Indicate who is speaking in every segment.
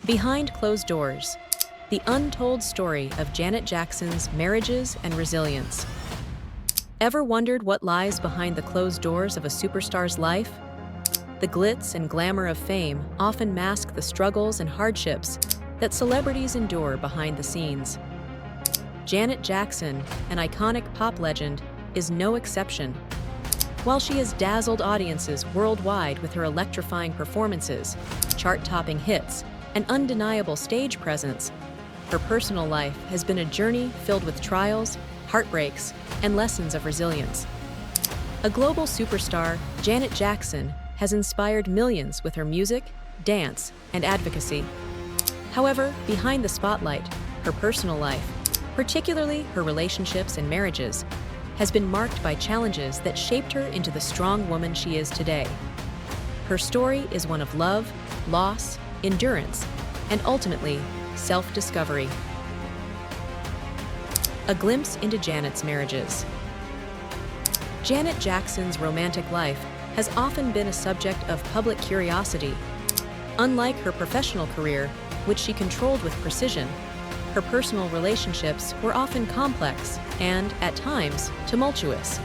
Speaker 1: Behind Closed Doors, the untold story of Janet Jackson's marriages and resilience. Ever wondered what lies behind the closed doors of a superstar's life? The glitz and glamour of fame often mask the struggles and hardships that celebrities endure behind the scenes. Janet Jackson, an iconic pop legend, is no exception. While she has dazzled audiences worldwide with her electrifying performances, chart-topping hits, and undeniable stage presence, her personal life has been a journey filled with trials, heartbreaks, and lessons of resilience. A global superstar, Janet Jackson has inspired millions with her music, dance, and advocacy. However, behind the spotlight, her personal life, particularly her relationships and marriages, has been marked by challenges that shaped her into the strong woman she is today. Her story is one of love, loss, endurance, and ultimately, self-discovery. A glimpse into Janet's marriages. Janet Jackson's romantic life has often been a subject of public curiosity. Unlike her professional career, which she controlled with precision, her personal relationships were often complex and, at times, tumultuous.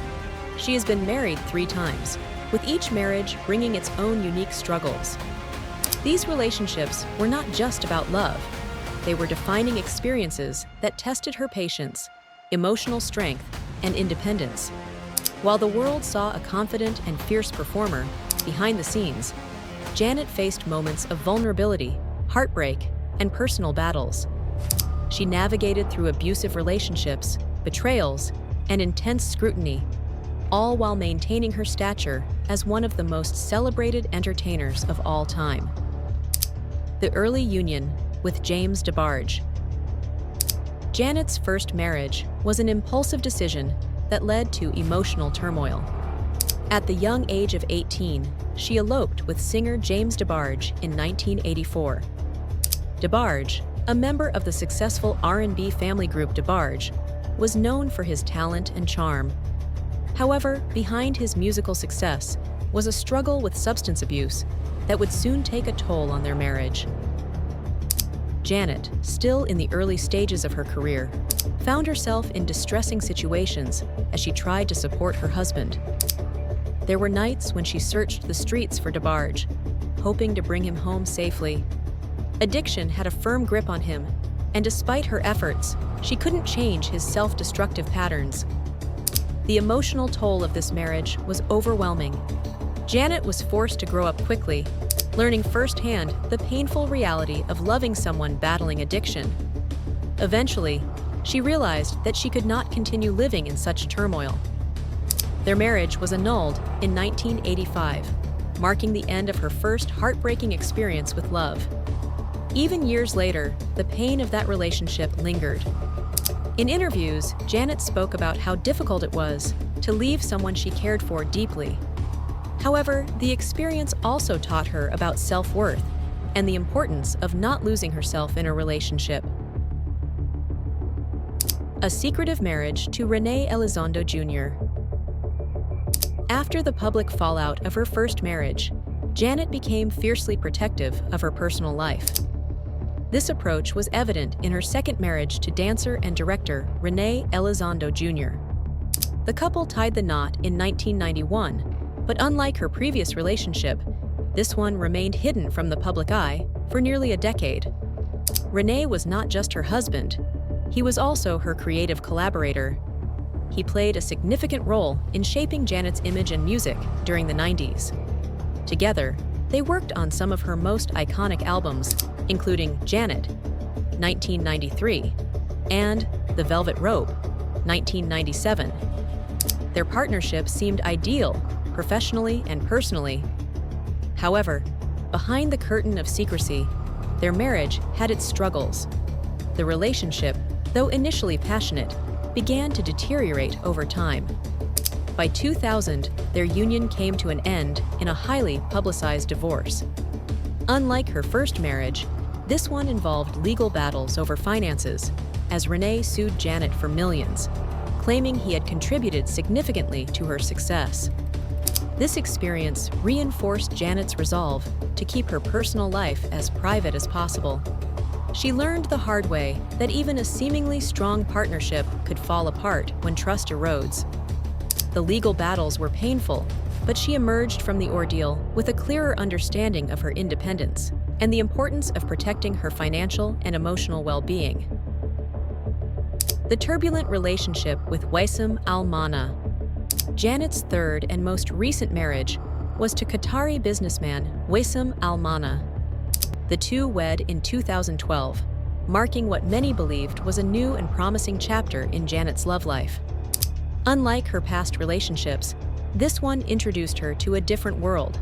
Speaker 1: She has been married 3 times, with each marriage bringing its own unique struggles. These relationships were not just about love. They were defining experiences that tested her patience, emotional strength, and independence. While the world saw a confident and fierce performer, behind the scenes, Janet faced moments of vulnerability, heartbreak, and personal battles. She navigated through abusive relationships, betrayals, and intense scrutiny, all while maintaining her stature as one of the most celebrated entertainers of all time. The early union with James DeBarge. Janet's first marriage was an impulsive decision that led to emotional turmoil. At the young age of 18, she eloped with singer James DeBarge in 1984. DeBarge, a member of the successful R&B family group DeBarge, was known for his talent and charm. However, behind his musical success was a struggle with substance abuse that would soon take a toll on their marriage. Janet, still in the early stages of her career, found herself in distressing situations as she tried to support her husband. There were nights when she searched the streets for DeBarge, hoping to bring him home safely. Addiction had a firm grip on him, and despite her efforts, she couldn't change his self-destructive patterns. The emotional toll of this marriage was overwhelming. Janet was forced to grow up quickly, learning firsthand the painful reality of loving someone battling addiction. Eventually, she realized that she could not continue living in such turmoil. Their marriage was annulled in 1985, marking the end of her first heartbreaking experience with love. Even years later, the pain of that relationship lingered. In interviews, Janet spoke about how difficult it was to leave someone she cared for deeply. However, the experience also taught her about self-worth and the importance of not losing herself in a relationship. A secretive marriage to René Elizondo Jr. After the public fallout of her first marriage, Janet became fiercely protective of her personal life. This approach was evident in her second marriage to dancer and director René Elizondo Jr. The couple tied the knot in 1991, but unlike her previous relationship, this one remained hidden from the public eye for nearly a decade. René was not just her husband, he was also her creative collaborator. He played a significant role in shaping Janet's image and music during the 90s. Together, they worked on some of her most iconic albums, including Janet, 1993, and The Velvet Rope, 1997. Their partnership seemed ideal, professionally and personally. However, behind the curtain of secrecy, their marriage had its struggles. The relationship, though initially passionate, began to deteriorate over time. By 2000, their union came to an end in a highly publicized divorce. Unlike her first marriage, this one involved legal battles over finances, as René sued Janet for millions, claiming he had contributed significantly to her success. This experience reinforced Janet's resolve to keep her personal life as private as possible. She learned the hard way that even a seemingly strong partnership could fall apart when trust erodes. The legal battles were painful, but she emerged from the ordeal with a clearer understanding of her independence and the importance of protecting her financial and emotional well-being. The turbulent relationship with Wissam Al Mana. Janet's third and most recent marriage was to Qatari businessman Wissam Al Mana. The two wed in 2012, marking what many believed was a new and promising chapter in Janet's love life. Unlike her past relationships, this one introduced her to a different world,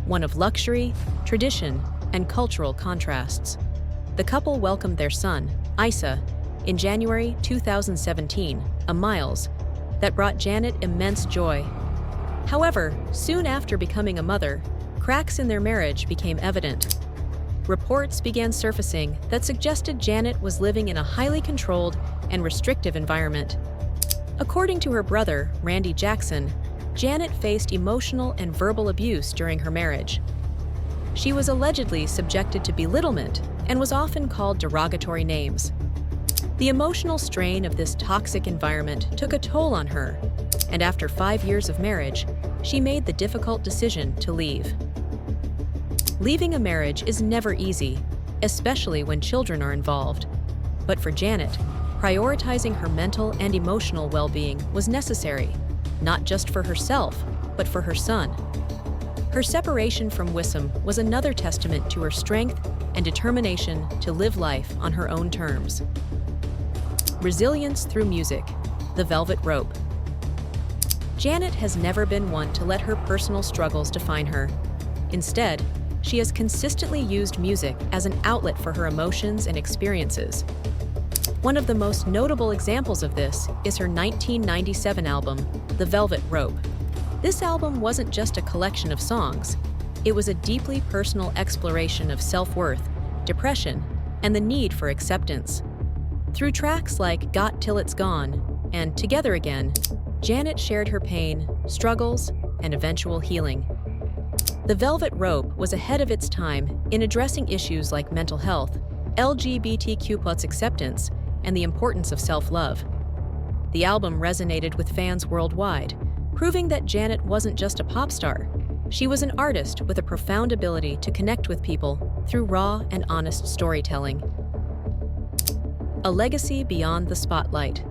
Speaker 1: one of luxury, tradition, and cultural contrasts. The couple welcomed their son, Isa, in January 2017, a milestone that brought Janet immense joy. However, soon after becoming a mother, cracks in their marriage became evident. Reports began surfacing that suggested Janet was living in a highly controlled and restrictive environment. According to her brother, Randy Jackson, Janet faced emotional and verbal abuse during her marriage. She was allegedly subjected to belittlement and was often called derogatory names. The emotional strain of this toxic environment took a toll on her, and after 5 years of marriage, she made the difficult decision to leave. Leaving a marriage is never easy, especially when children are involved. But for Janet, prioritizing her mental and emotional well-being was necessary, not just for herself, but for her son. Her separation from Wissam was another testament to her strength and determination to live life on her own terms. Resilience through music, the velvet rope. Janet has never been one to let her personal struggles define her. Instead, she has consistently used music as an outlet for her emotions and experiences. One of the most notable examples of this is her 1997 album, The Velvet Rope. This album wasn't just a collection of songs. It was a deeply personal exploration of self-worth, depression, and the need for acceptance. Through tracks like Got Till It's Gone and Together Again, Janet shared her pain, struggles, and eventual healing. The Velvet Rope was ahead of its time in addressing issues like mental health, LGBTQ+ acceptance, and the importance of self-love. The album resonated with fans worldwide, proving that Janet wasn't just a pop star. She was an artist with a profound ability to connect with people through raw and honest storytelling. A legacy beyond the spotlight.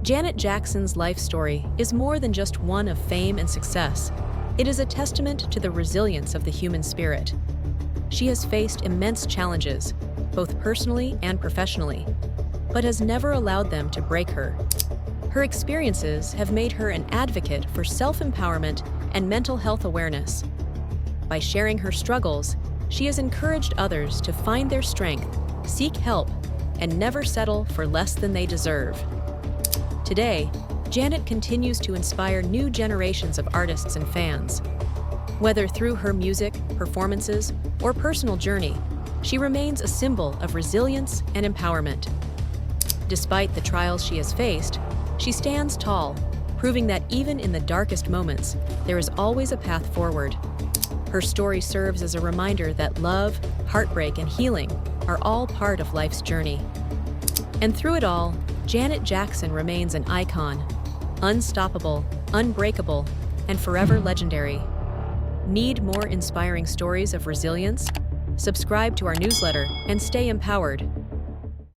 Speaker 1: Janet Jackson's life story is more than just one of fame and success. It is a testament to the resilience of the human spirit. She has faced immense challenges, both personally and professionally, but has never allowed them to break her. Her experiences have made her an advocate for self-empowerment and mental health awareness. By sharing her struggles, she has encouraged others to find their strength, seek help, and never settle for less than they deserve. Today, Janet continues to inspire new generations of artists and fans. Whether through her music, performances, or personal journey, she remains a symbol of resilience and empowerment. Despite the trials she has faced, she stands tall, proving that even in the darkest moments, there is always a path forward. Her story serves as a reminder that love, heartbreak, and healing are all part of life's journey. And through it all, Janet Jackson remains an icon, unstoppable, unbreakable, and forever legendary. Need more inspiring stories of resilience? Subscribe to our newsletter and stay empowered.